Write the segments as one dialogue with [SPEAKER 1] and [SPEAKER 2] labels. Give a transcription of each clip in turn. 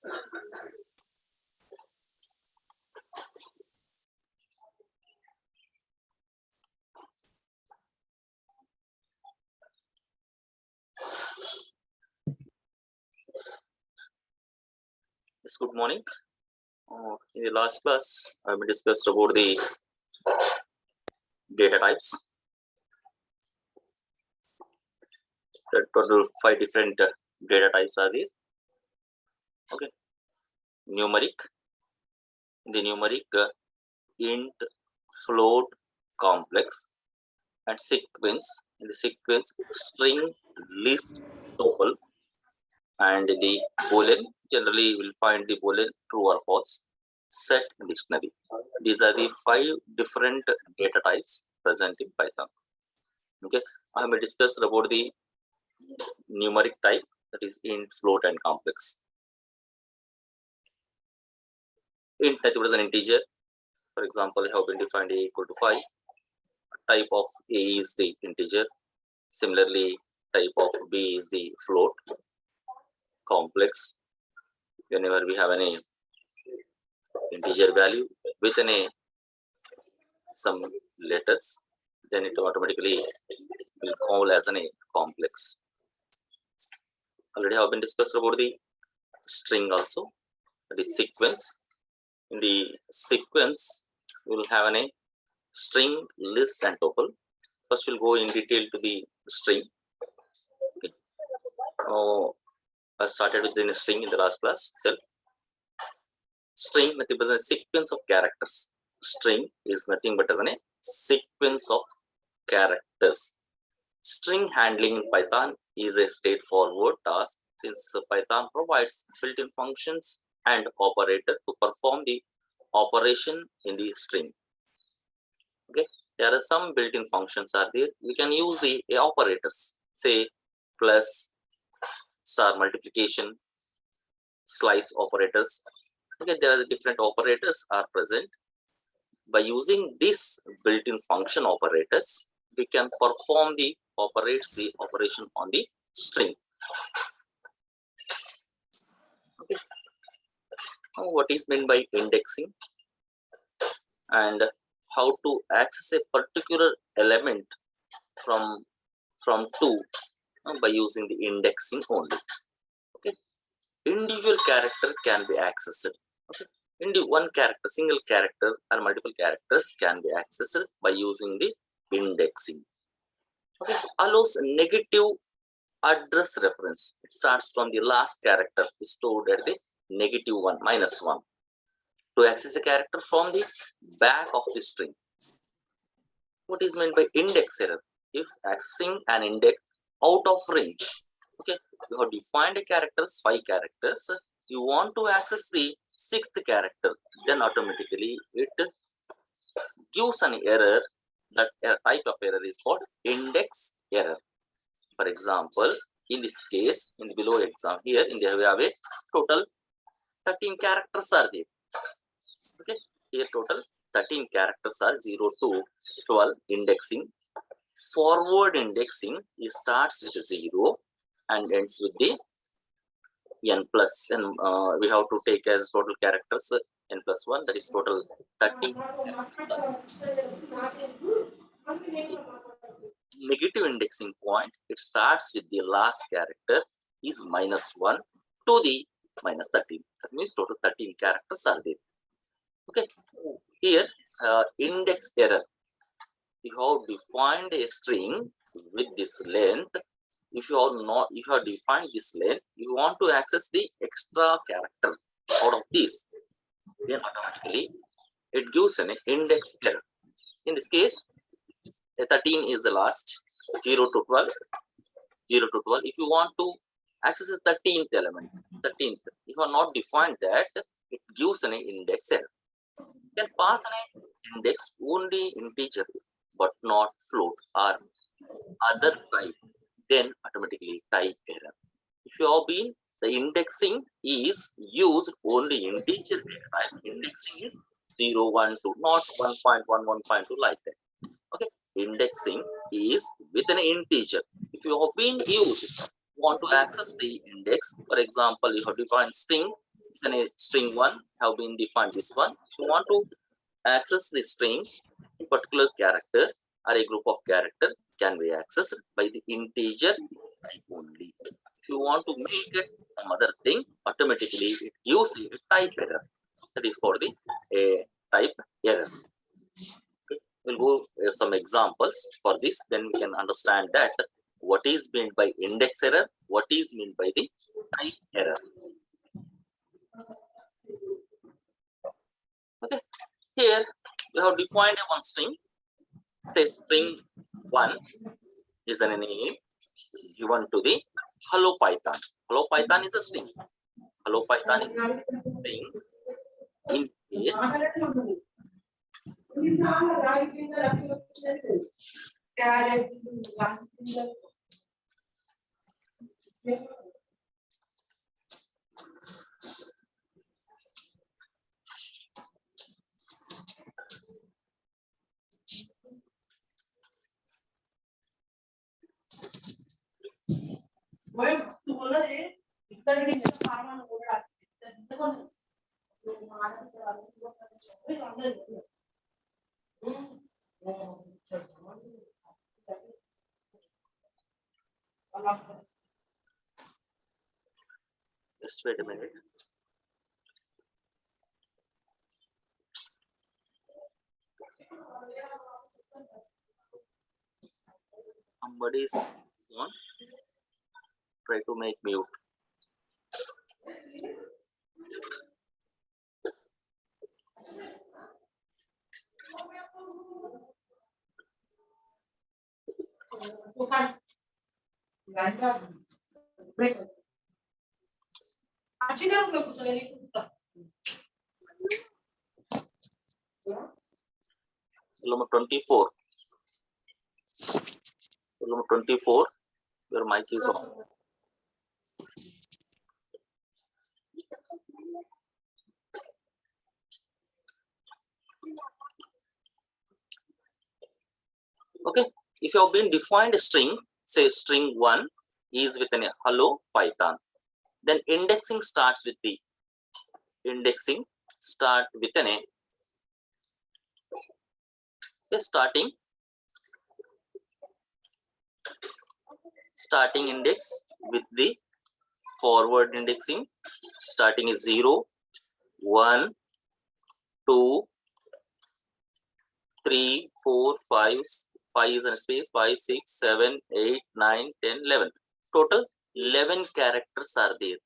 [SPEAKER 1] Yes, good morning. In the last class, we discussed about the data types. The total 5 different data types are there. Okay, numeric. In the numeric, int, float, complex, and sequence. In the sequence, string, list, tuple, and the boolean. Generally, you will find the boolean true or false. Set, dictionary. These are the 5 different data types present in Python. Okay, I have discussed about the numeric type, that is int, float, and complex. Int nothing but is an integer. For example, I have been defined a equal to 5. Type of a is the integer. Similarly, type of b is the float. Complex, whenever we have an integer value with some letters, then it automatically will call as a complex. Already have been discussed about the string also, the sequence. In the sequence, we will have a string, list, and tuple. First, we'll go in detail to the string. Okay. I started with the string in the last class itself. String nothing but a sequence of characters. String is nothing but as a sequence of characters. String handling in Python is a straightforward task since Python provides built-in functions and operator to perform the operation in the string. Okay, there are some built-in functions are there. We can use the operators, say plus, star multiplication, slice operators. Okay, there are the different operators are present. By using this built-in function operators, we can perform the operation on the string. Okay. Now, what is meant by indexing and how to access a particular element from 2 by using the indexing only. Okay, individual character can be accessed. Okay, one character, single character or multiple characters can be accessed by using the indexing. Okay, allows negative address reference. It starts from the last character stored at the -1, -1 to access a character from the back of the string. What is meant by index error? If accessing an index out of range. Okay, you have defined a characters, 5 characters. You want to access the 6th character, then automatically it gives an error. That type of error is called index error. For example, in this case, in the below exam here, in the we have a total 13 characters are there. Okay, here total 13 characters are 0 to 12 indexing. Forward indexing starts with 0 and ends with the n plus, and we have to take as total characters n plus 1, that is total 30. Negative indexing point, it starts with the last character is -1 to the -13. That means total 13 characters are there. Okay, here index error. You have defined a string with this length. If you have defined this length, you want to access the extra character out of this, then automatically it gives an index error. In this case, 13 is the last, 0 to 12. 0 to 12. If you want to access the 13th element, 13th, if you have not defined that, it gives an index error. You can pass an index only integer, but not float or other type, then automatically type error. If you have been, the indexing is used only integer data type. Indexing is 0, 1, 2, not 1.1, 1.2 like that. Okay, indexing is with an integer. If you have been used, want to access the index, for example, you have defined string It's a string 1 have been defined this one. If you want to access the string, a particular character or a group of character can be accessed by the integer type only. If you want to make it some other thing, automatically it gives the type error. That is called the type error. We'll go some examples for this, then we can understand that what is meant by index error, what is meant by the type error. Okay, here we have defined one string. Say string 1 is a name given to the hello Python. Hello Python is a string. Hello Python is a string. In case just wait a minute. Somebody is on. Try to make mute. Number 24. Number 24. Your mic is on. Okay, if you have been defined a string, say string 1 is with an hello Python, then indexing starts with an starting index with the forward indexing. Starting is 0, 1, 2, 3, 4, 5 is in space, 5, 6, 7, 8, 9, 10, 11. Total 11 characters are there.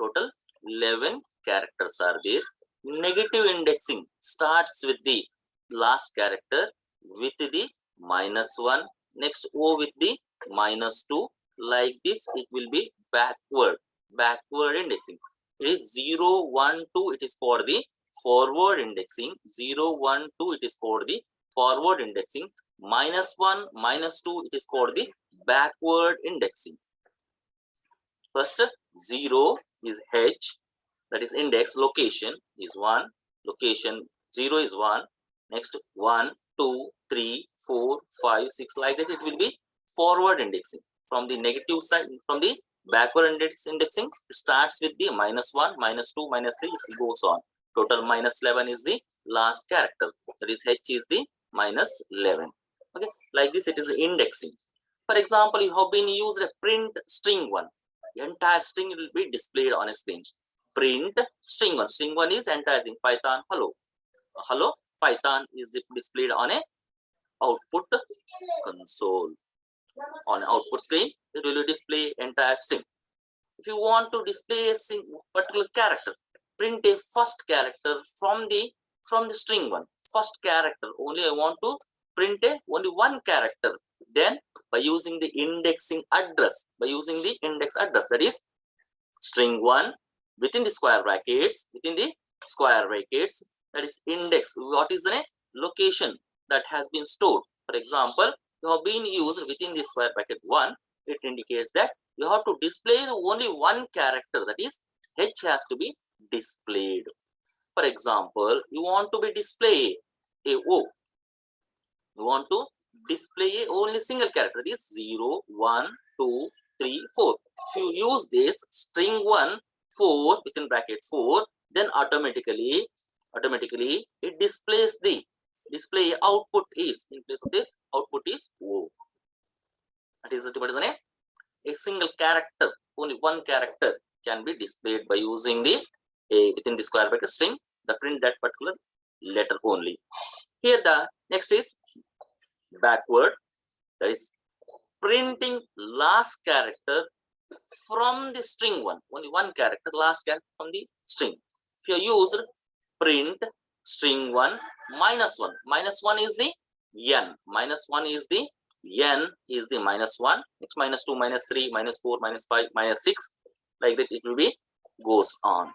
[SPEAKER 1] Total 11 characters are there. Negative indexing starts with the last character with the -1. Next O with the -2. Like this, it will be backward indexing. It is 0, 1, 2. It is for the forward indexing. 0, 1, 2. It is for the forward indexing. -1, -2. It is called the backward indexing. First 0 is H, that is index. Location is 1. Location 0 is 1. Next 1, 2, 3, 4, 5, 6, like that. It will be forward indexing. From the negative side, from the backward indexing, it starts with the -1, -2, -3. It goes on. Total -11 is the last character. That is H is the -11. Okay, like this it is the indexing. For example, you have been used a print string 1. The entire string will be displayed on a screen. Print string 1. String 1 is entire thing. Python hello. Hello Python is displayed on a output console. On output screen, it will display entire string. If you want to display a particular character, print a first character from the string 1. First character only. I want to print only one character. Then by using the indexing address, that is string 1 within the square brackets, that is index. What is the location that has been stored? For example, you have been used within the square bracket 1. It indicates that you have to display only one character, that is H has to be displayed. For example, you want to be display a O. You want to display only single character, that is 0, 1, 2, 3, 4. If you use this string 1, 4 within bracket 4, then automatically it displays the display output is, in place of this output is O. That is what is a single character, only one character can be displayed by using the within the square bracket string, the print that particular letter only. Here the next is backward, that is printing last character from the string one, only one character, last character from the string. If you use print string 1 minus 1, minus 1 is the n, minus 1 is the n is the minus 1, it's minus 2, minus 3, minus 4, minus 5, minus 6, like that it will be goes on.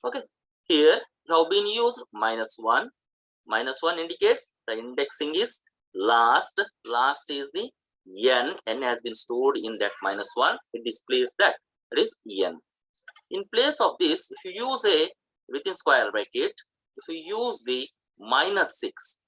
[SPEAKER 1] Okay, here have been used minus 1. Minus 1 indicates the indexing is last. Last is the n has been stored in that minus 1. It displays that, that is n. In place of this, if you use a within square bracket, if you use the minus 6,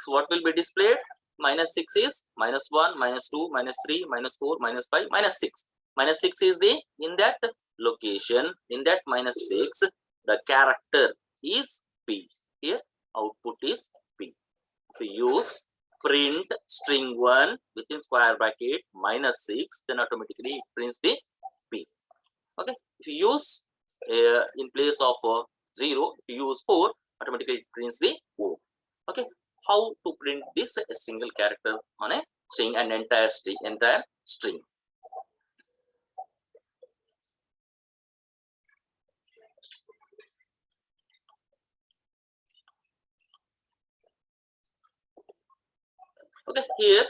[SPEAKER 1] what will be displayed? Minus 6 is minus 1, minus 2, minus 3, minus 4, minus 5, minus 6. Minus 6 is the, in that location, in that minus 6, the character is P. Here output is P. If you use print string 1 within square bracket minus 6, then automatically it prints the P. Okay. If you use in place of 0, if you use 4, automatically it prints the O. Okay. How to print this a single character on a string and entire string? Okay, here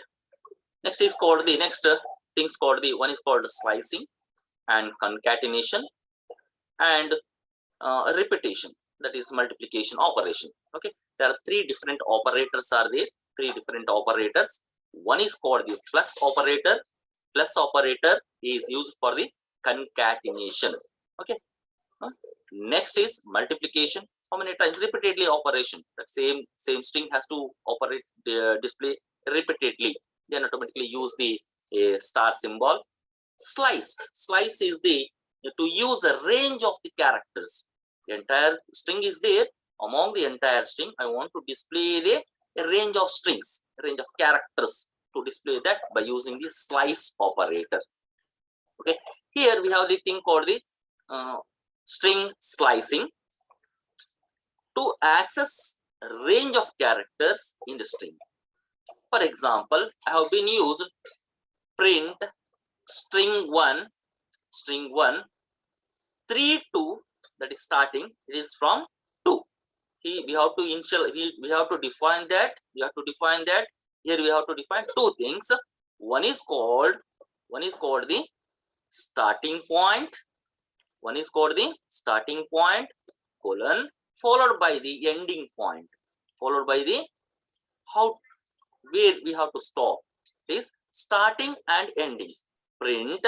[SPEAKER 1] next is called the next things called the one is called slicing and concatenation and repetition, that is multiplication operation. Okay, there are three different operators are there, three different operators. One is called the plus operator. Plus operator is used for the concatenation. Okay, next is multiplication. How many times? Repeatedly operation. That same string has to operate display repeatedly. Then automatically use the star symbol. Slice is the to use a range of the characters. The entire string is there. Among the entire string, I want to display a range of strings, a range of characters, to display that by using the slice operator. Okay, here we have the thing called the string slicing. To access a range of characters in the string. For example, I have been used print string 1 3 2, that is starting, it is from 2. We have to define that. Here we have to define two things. One is called the starting point. One is called the starting point colon, followed by the ending point, followed by the where we have to stop. It is starting and ending. Print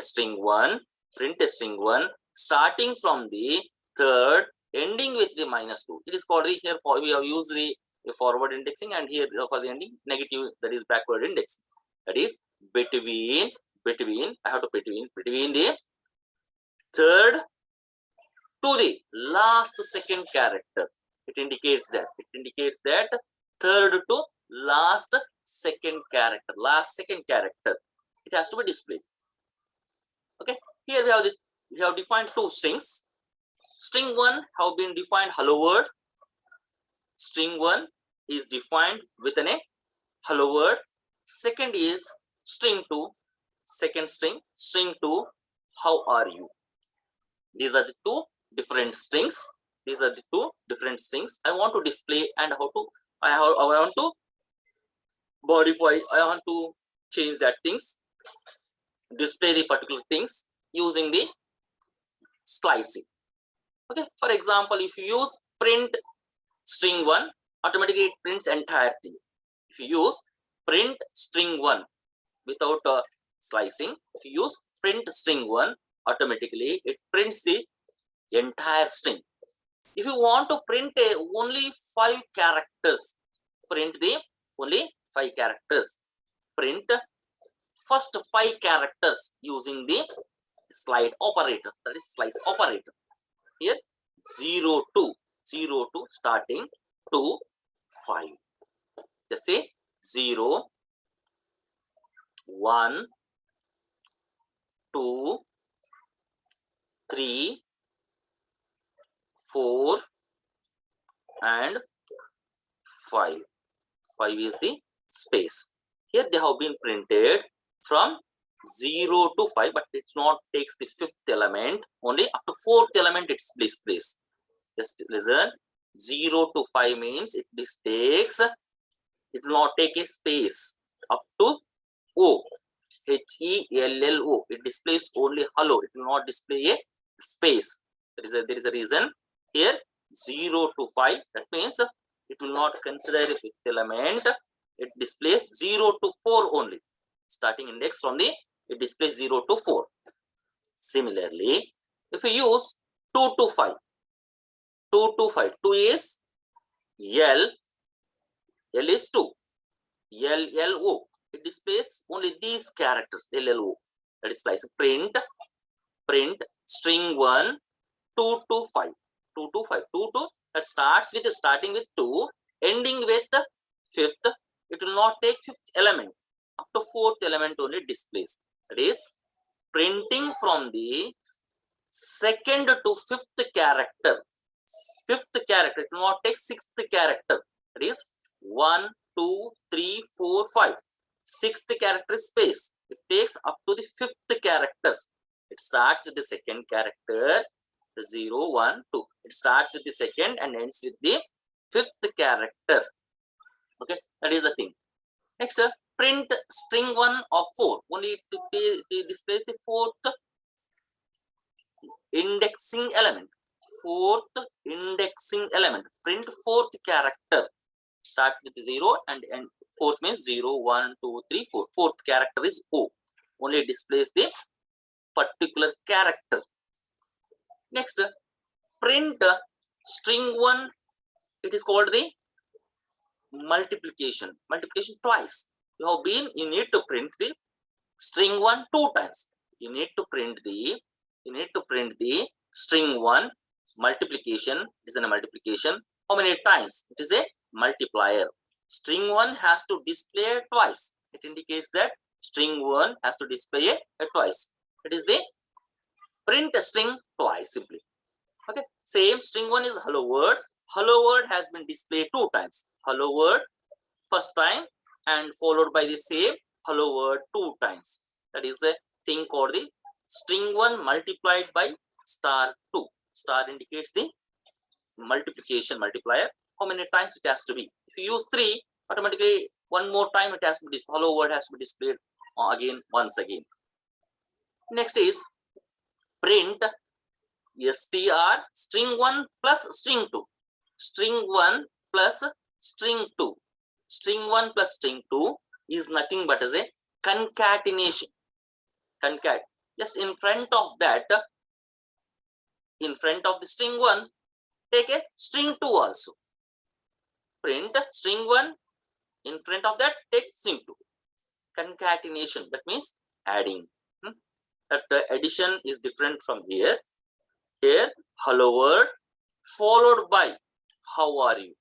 [SPEAKER 1] string 1 starting from the third, ending with the minus 2. It is called the, here we have used the forward indexing, and here for the ending negative, that is backward indexing. That is between I have to between the third to the last second character. It indicates that third to last second character, it has to be displayed. Okay, here we have defined two strings. String 1 have been defined hello world. String 1 is defined with a hello world. Second is string 2, second string 2, how are you? These are the two different strings. I want to display and I want to modify, I want to change that things, display the particular things using the slicing. Okay, for example, if you use print string 1, automatically it prints entire thing. If you use print string 1 without slicing, if you use print string 1, automatically it prints the entire string. If you want to print only 5 characters, print the only 5 characters. Print first 5 characters using the slide operator, that is slice operator. Here 0 to starting to 5. Just say 0, 1, 2, 3, 4 and 5. 5 is the space. Here they have been printed from 0 to 5, but it's not takes the 5th element, only up to 4th element it's displays. Just listen, 0 to 5 means it will not take a space up to O, HELLO. It displays only hello, it will not display a space. There is a reason here 0 to 5, that means it will not consider a 5th element, it displays 0 to 4 only. Starting index from the, it displays 0 to 4. Similarly, if we use 2 to 5, 2 to 5, 2 is L, L is 2, LLO. It displays only these characters, LLO. That is like print string 1, 2 to 5, 2 to 5, 2 to, that starting with 2, ending with 5th. It will not take 5th element, up to 4th element only displays. That is printing from the 2nd to 5th character. 5th character, it will not take 6th character. That is 1, 2, 3, 4, 5. 6th character space. It takes up to the 5th characters. It starts with the 2nd character, 0, 1, 2. It starts with the 2nd and ends with the 5th character. Okay, that is the thing. Next, print string 1 of 4. Only it displays the 4th indexing element. 4th indexing element. Print 4th character. Start with 0 and 4th means 0, 1, 2, 3, 4. 4th character is O. Only displays the particular character. Next, print string 1. It is called the multiplication. Multiplication twice. You need to print the string 1 2 times. You need to print the string 1 multiplication. It is a multiplication. How many times? It is a multiplier. String 1 has to display twice. It indicates that string 1 has to display it twice. It is the print string twice simply. Okay. Same string 1 is hello world. Hello word has been displayed 2 times. Hello word first time and followed by the same hello word 2 times. That is a thing called the string 1 multiplied by star 2. Star indicates the multiplication multiplier. How many times it has to be? If you use 3, automatically one more time it has to be hello word has to be displayed again once again. Next is print str string 1 plus string 2. String 1 plus string 2. String 1 plus string 2 is nothing but as a concatenation. Concat. Just in front of that, in front of the string 1, take a string 2 also. Print string 1, in front of that, take string 2. Concatenation, that means adding. That addition is different from here. Here, hello word followed by how are you.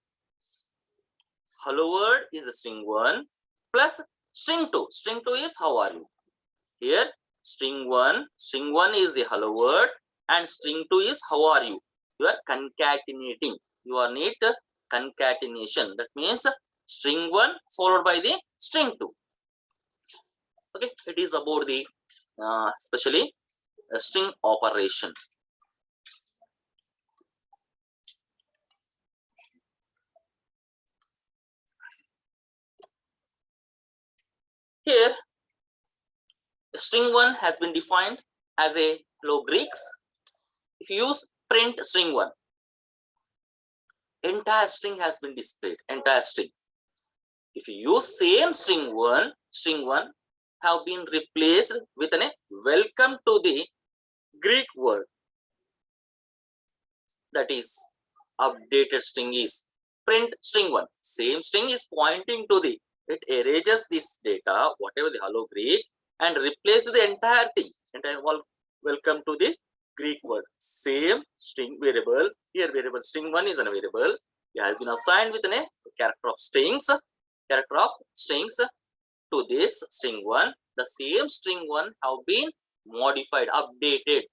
[SPEAKER 1] Hello word is string 1 plus string 2. String 2 is how are you. Here string 1 is the hello word and string 2 is how are you. You are concatenating. You are need concatenation. That means string 1 followed by the string 2. Okay, it is about the especially string operation. Here, string 1 has been defined as a hello Greeks. If you use print string 1, entire string has been displayed, entire string. If you use same string 1 have been replaced with a welcome to the Greek word. That is updated string is print string 1. Same string is pointing to the, it erases this data, whatever the hello Greek, and replace the entire thing. Welcome to the Greek word. Same string variable. Here variable string 1 is a variable. It has been assigned with a character of strings. Character of strings to this string 1. The same string 1 have been modified, updated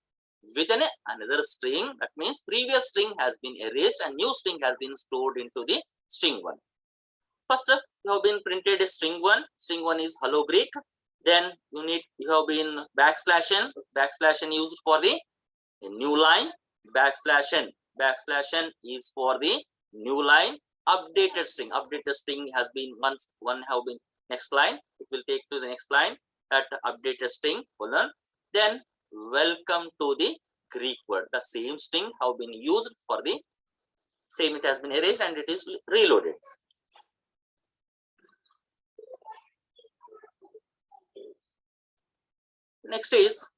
[SPEAKER 1] with another string. That means previous string has been erased and new string has been stored into the string 1. First, you have been printed a string 1. String 1 is hello Greek. Then you have been backslash n used for the new line. Backslash n is for the new line. Updated string has been one have been next line. It will take to the next line. That updated string colon. Then welcome to the Greek word. The same string have been used for the same. It has been erased and it is reloaded. Next is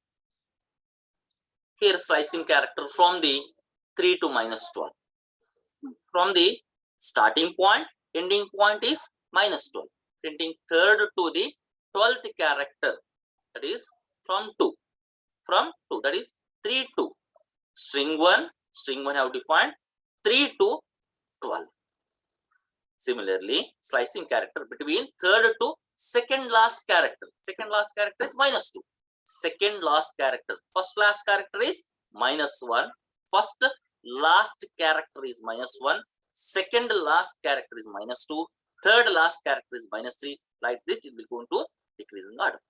[SPEAKER 1] here slicing character from the 3 to -12. From the starting point, ending point is -12. Printing third to the 12th character, that is from 2. From 2, that is 3 to string 1 have defined 3 to 12. Similarly, slicing character between third to second last character. Second last character is -2. Second last character. First last character is -1. First last character is -1. Second last character is -2. Third last character is -3. Like this, it will go into decreasing order.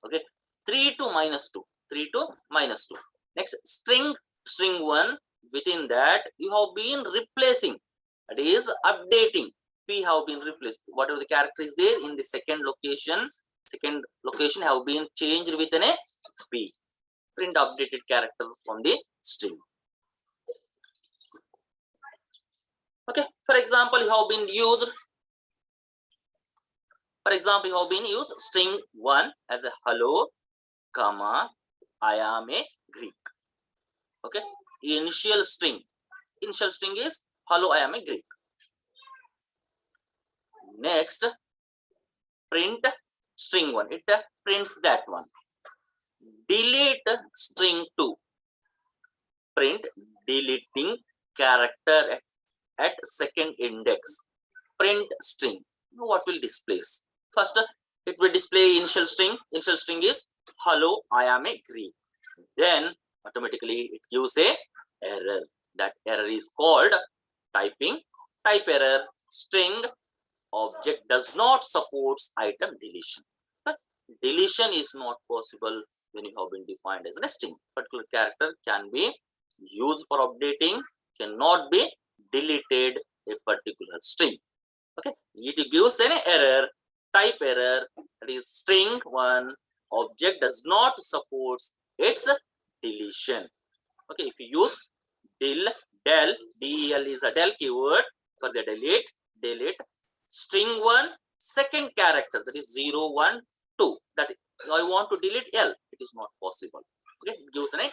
[SPEAKER 1] Okay, 3 to -2. 3 to -2. Next, string 1. Within that, you have been replacing. That is updating. P have been replaced. Whatever the character is there in the second location have been changed with a P. Print updated character from the string. Okay, for example, you have been used string 1 as a hello, comma, I am a Greek. Okay, initial string is hello, I am a Greek. Next, print string 1. It prints that one. Delete string 2. Print deleting character at second index. Print string. What will displace? First, it will display initial string. Initial string is hello, I am a Greek. Then automatically it gives a error. That error is called type error. String object does not support item deletion. Deletion is not possible when you have been defined as a string. Particular character can be used for updating, cannot be deleted a particular string. Okay, it gives an error, type error, that is string 1 object does not support its deletion. Okay, if you use del is a del keyword for the delete string 1 second character, that is 0, 1, 2, that I want to delete L, it is not possible. Okay, it gives an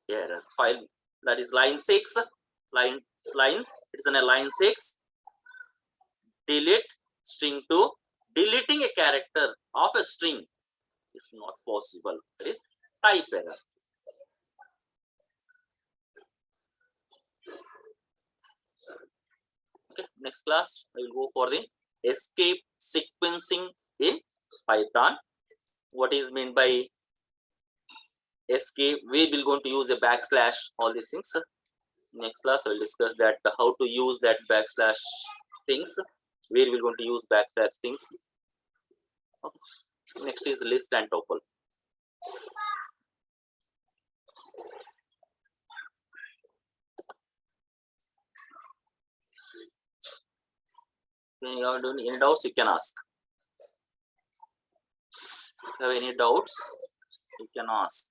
[SPEAKER 1] error. File, that is line 6, line it's in a line 6. Delete string 2. Deleting a character of a string is not possible. That is type error. Okay, next class I will go for the escape sequencing in Python. What is meant by escape? We will going to use a backslash, all these things. Next class I will discuss that how to use that backslash things, where we are going to use backslash things. Okay. Next is list and tuple. When you are doing any doubts, you can ask. If you have any doubts, you can ask.